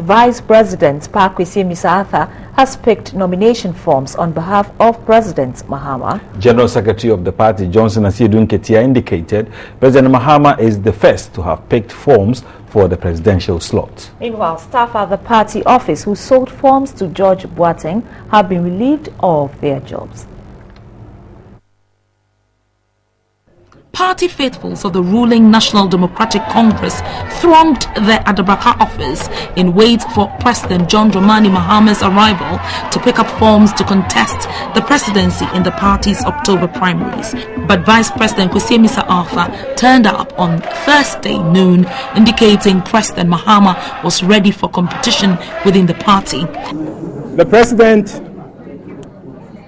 Vice President Kwesi Arthur has picked nomination forms on behalf of President Mahama. General Secretary of the party, Johnson Asiedu Nketia, indicated President Mahama is the first to have picked forms for the presidential slot. Meanwhile, staff at the party office who sold forms to George Boateng have been relieved of their jobs. Party faithfuls of the ruling National Democratic Congress thronged the Adabraka office in wait for President John Dramani Mahama's arrival to pick up forms to contest the presidency in the party's October primaries. But Vice President Kwesi Arthur turned up on Thursday noon, indicating President Mahama was ready for competition within the party. The President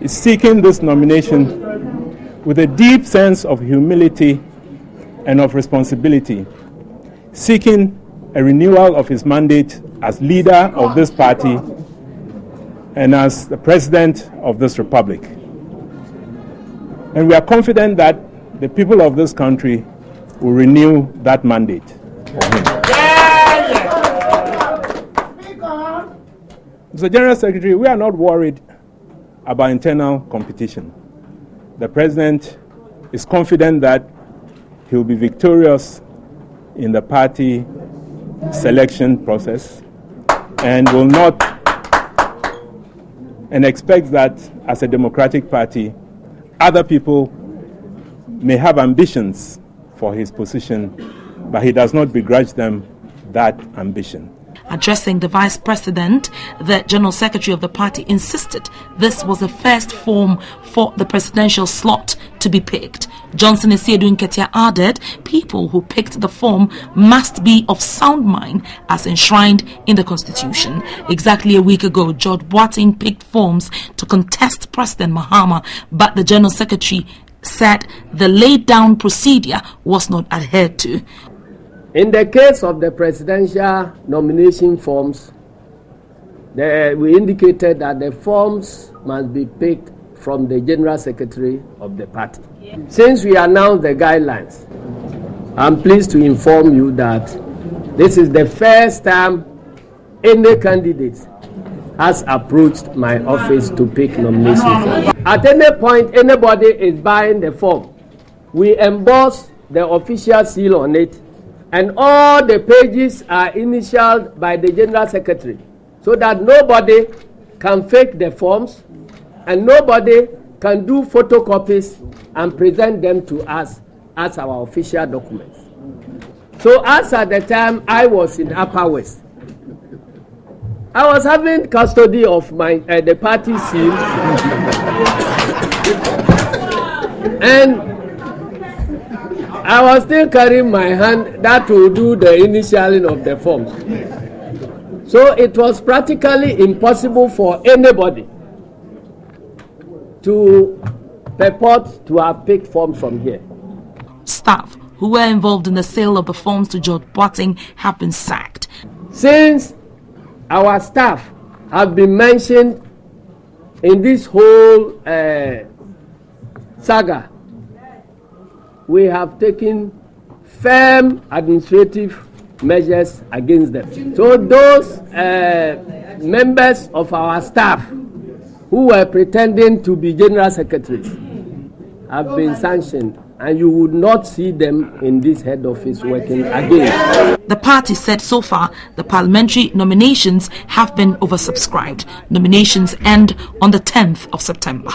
is seeking this nomination with a deep sense of humility and of responsibility, seeking a renewal of his mandate as leader of this party and as the president of this republic. And we are confident that the people of this country will renew that mandate for him. Mr. General Secretary, we are not worried about internal competition. The President is confident that he will be victorious in the party selection process and will not, and expects that as a democratic party, other people may have ambitions for his position, but he does not begrudge them that ambition. Addressing the Vice President, the General Secretary of the party insisted this was the first form for the presidential slot to be picked. Johnson Asiedu Nketia added, people who picked the form must be of sound mind as enshrined in the Constitution. Exactly a week ago, George Boateng picked forms to contest President Mahama, but the General Secretary said the laid down procedure was not adhered to. In the case of the presidential nomination forms, we indicated that the forms must be picked from the General Secretary of the party. Since we announced the guidelines, I'm pleased to inform you that this is the first time any candidate has approached my office to pick nomination forms. At any point, anybody is buying the form, we emboss the official seal on it, and all the pages are initialed by the General Secretary, so that nobody can fake the forms and nobody can do photocopies and present them to us as our official documents. So as at the time I was in Upper West, I was having custody of my the party seal and I was still carrying my hand that will do the initialing of the forms. So it was practically impossible for anybody to purport to have picked forms from here. Staff who were involved in the sale of the forms to George Boateng have been sacked. Since our staff have been mentioned in this whole saga, we have taken firm administrative measures against them. So those members of our staff who were pretending to be general secretaries have been sanctioned, and you would not see them in this head office working again. The party said so far the parliamentary nominations have been oversubscribed. Nominations end on the 10th of September.